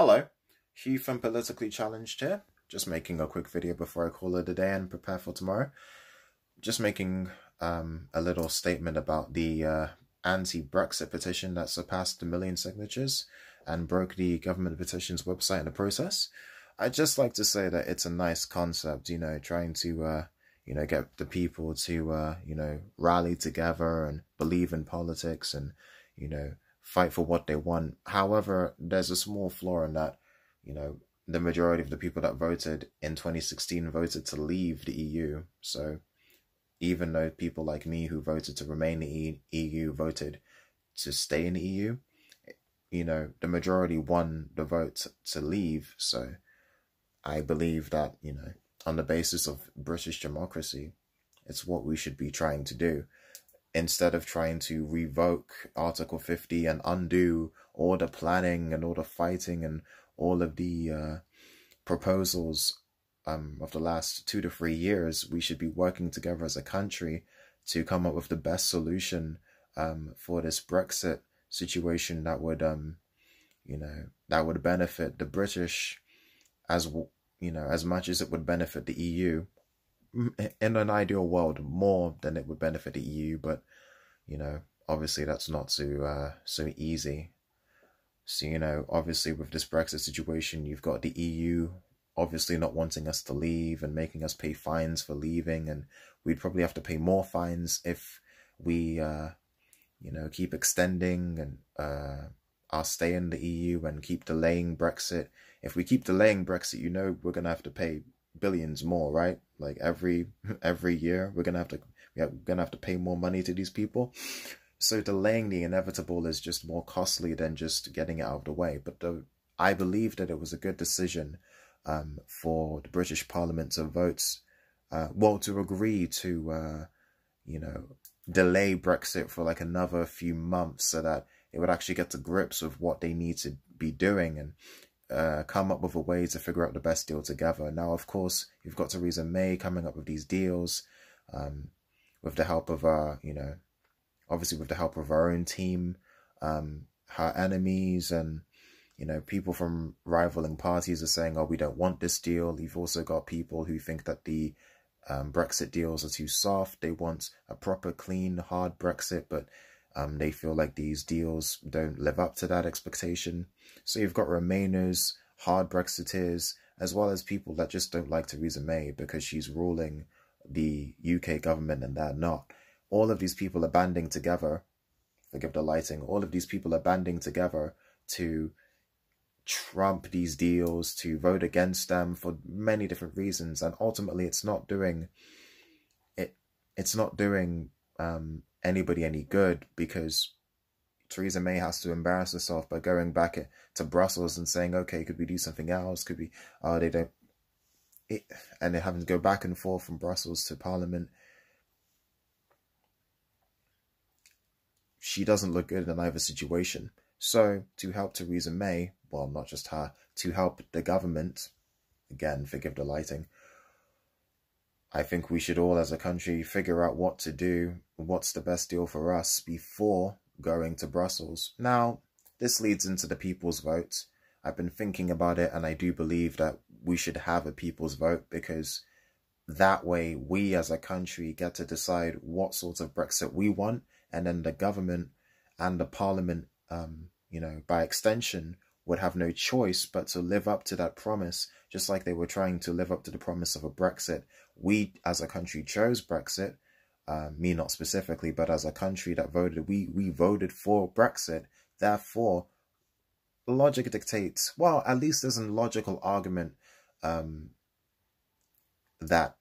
Hello, Hugh from Politically Challenged here. Just making a quick video before I call it a day and prepare for tomorrow. Just making a little statement about the anti-Brexit petition that surpassed 1 million signatures and broke the government petitions website in the process. I'd just like to say that it's a nice concept, trying to get the people to rally together and believe in politics and fight for what they want. However, there's a small flaw in that, the majority of the people that voted in 2016 voted to leave the EU. So even though people like me who voted to remain in the EU voted to stay in the EU, the majority won the vote to leave. So I believe that, on the basis of British democracy, it's what we should be trying to do. Instead of trying to revoke Article 50 and undo all the planning and all the fighting and all of the proposals of the last 2 to 3 years, we should be working together as a country to come up with the best solution for this Brexit situation that would, that would benefit the British as much as it would benefit the EU. In an ideal world, more than it would benefit the EU, but obviously that's not so easy. So obviously with this Brexit situation, you've got the EU obviously not wanting us to leave and making us pay fines for leaving, and we'd probably have to pay more fines if we keep extending and our stay in the EU and keep delaying Brexit. If we keep delaying Brexit, we're gonna have to pay billions more, right? Like every year we're gonna have to pay more money to these people. So delaying the inevitable is just more costly than just getting it out of the way. But I believe that it was a good decision for the British Parliament to vote, to agree to delay Brexit for like another few months so that it would actually get to grips with what they need to be doing and come up with a way to figure out the best deal together. Now, of course, you've got Theresa May coming up with these deals with the help of obviously with the help of her own team, her enemies, and people from rivaling parties are saying, oh, we don't want this deal. You've also got people who think that the Brexit deals are too soft. They want a proper, clean, hard Brexit, but they feel like these deals don't live up to that expectation. So you've got Remainers, hard Brexiteers, as well as people that just don't like Theresa May because she's ruling the UK government and they're not. All of these people are banding together, forgive the lighting, all of these people are banding together to trump these deals, to vote against them for many different reasons. And ultimately, it's not doing anybody any good, because Theresa May has to embarrass herself by going back to Brussels and saying, okay, could we do something else? Could we, they don't, and they're having to go back and forth from Brussels to Parliament. She doesn't look good in either situation. So to help Theresa May, well, not just her, to help the government, again, forgive the lighting, I think we should all as a country figure out what to do, what's the best deal for us before going to Brussels. Now, this leads into the people's vote. I've been thinking about it, and I do believe that we should have a people's vote, because that way we as a country get to decide what sort of Brexit we want, and then the government and the Parliament, by extension, would have no choice but to live up to that promise, just like they were trying to live up to the promise of a Brexit. We as a country chose Brexit, me not specifically, but as a country that voted, we voted for Brexit. Therefore, logic dictates, well, at least there's a logical argument that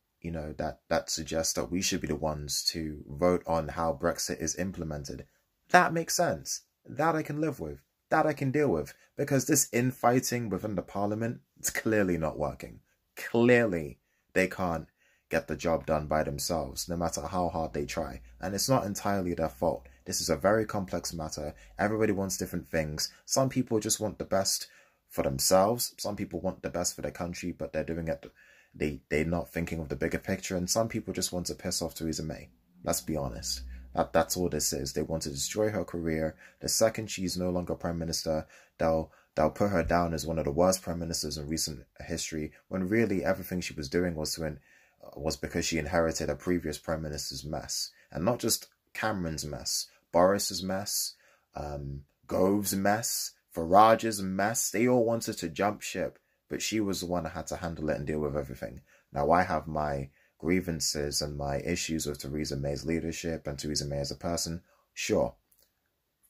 suggests that we should be the ones to vote on how Brexit is implemented. That makes sense. That I can live with. That I can deal with. Because this infighting within the Parliament, it's clearly not working. Clearly, they can't get the job done by themselves, no matter how hard they try. And it's not entirely their fault. This is a very complex matter. Everybody wants different things. Some people just want the best for themselves. Some people want the best for their country, but they're doing it, they're not thinking of the bigger picture. And some people just want to piss off Theresa May. Let's be honest. That's all this is. They want to destroy her career. The second she's no longer Prime Minister, they'll They'll put her down as one of the worst prime ministers in recent history, when really everything she was doing was because she inherited a previous prime minister's mess. And not just Cameron's mess, Boris's mess, Gove's mess, Farage's mess. They all wanted to jump ship, but she was the one that had to handle it and deal with everything. Now, I have my grievances and my issues with Theresa May's leadership and Theresa May as a person. Sure,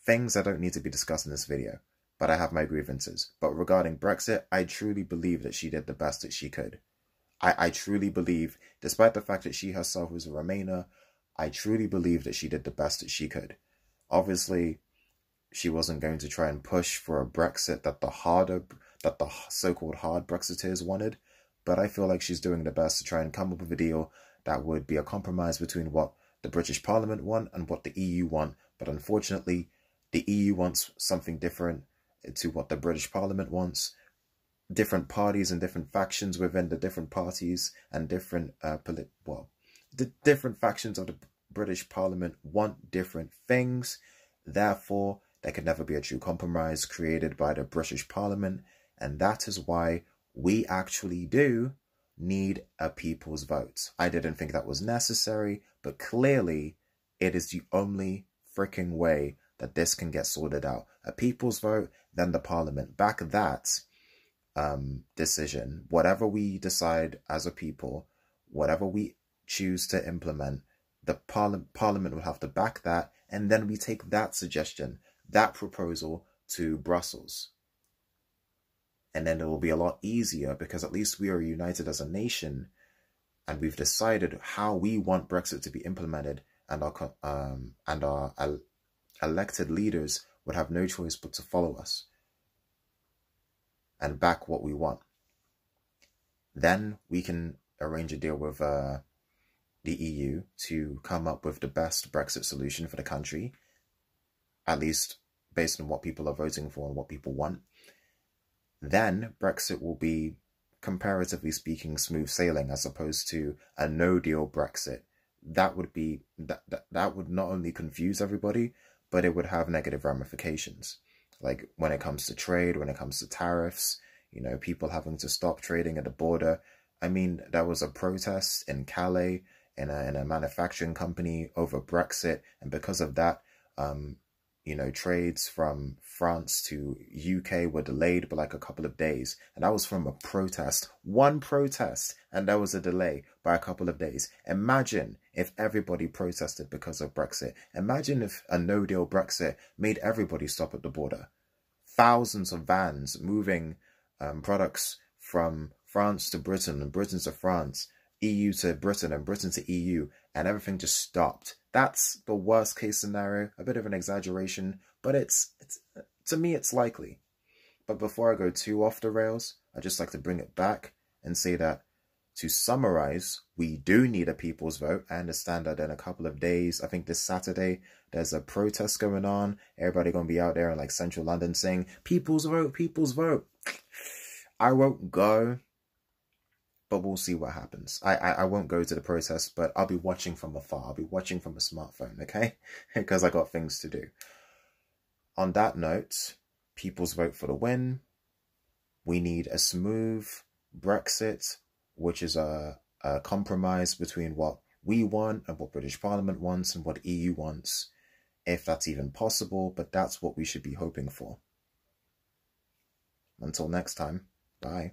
things that don't need to be discussed in this video, but I have my grievances. But regarding Brexit, I truly believe that she did the best that she could. I truly believe, despite the fact that she herself was a Remainer, I truly believe that she did the best that she could. Obviously, she wasn't going to try and push for a Brexit that the so-called hard Brexiteers wanted, but I feel like she's doing the best to try and come up with a deal that would be a compromise between what the British Parliament want and what the EU want. But unfortunately, the EU wants something different to what the British Parliament wants. Different parties and different factions within the different parties and different the different factions of the British Parliament want different things. Therefore, there could never be a true compromise created by the British Parliament, and that is why we actually do need a people's vote. I didn't think that was necessary, but clearly it is the only freaking way that this can get sorted out. A people's vote, then the Parliament. Back that decision, whatever we decide as a people, whatever we choose to implement, the Parliament will have to back that, and then we take that suggestion, that proposal to Brussels. And then it will be a lot easier because at least we are united as a nation and we've decided how we want Brexit to be implemented, and our elected leaders would have no choice but to follow us and back what we want. Then we can arrange a deal with the EU to come up with the best Brexit solution for the country, at least based on what people are voting for and what people want. Then Brexit will be, comparatively speaking, smooth sailing as opposed to a no-deal Brexit. That would be that would not only confuse everybody, but it would have negative ramifications. Like when it comes to trade, when it comes to tariffs, you know, people having to stop trading at the border. I mean, there was a protest in Calais in a manufacturing company over Brexit, and because of that, you know, trades from France to UK were delayed by like a couple of days, and that was from a protest, one protest, and there was a delay by a couple of days. Imagine if everybody protested because of Brexit. Imagine if a no-deal Brexit made everybody stop at the border. Thousands of vans moving products from France to Britain and Britain to France, EU to Britain and Britain to EU, and everything just stopped. That's the worst case scenario, a bit of an exaggeration, but it's to me it's likely. But before I go too off the rails, I'd just like to bring it back and say that, to summarize, we do need a people's vote. I understand that in a couple of days, I think this Saturday, there's a protest going on. Everybody going to be out there in like central London saying, people's vote, people's vote. I won't go, but we'll see what happens. I won't go to the protest, but I'll be watching from afar. I'll be watching from a smartphone, okay? Because I got things to do. On that note, people's vote for the win. We need a smooth Brexit, which is a compromise between what we want and what British Parliament wants and what EU wants, if that's even possible, but that's what we should be hoping for. Until next time, bye.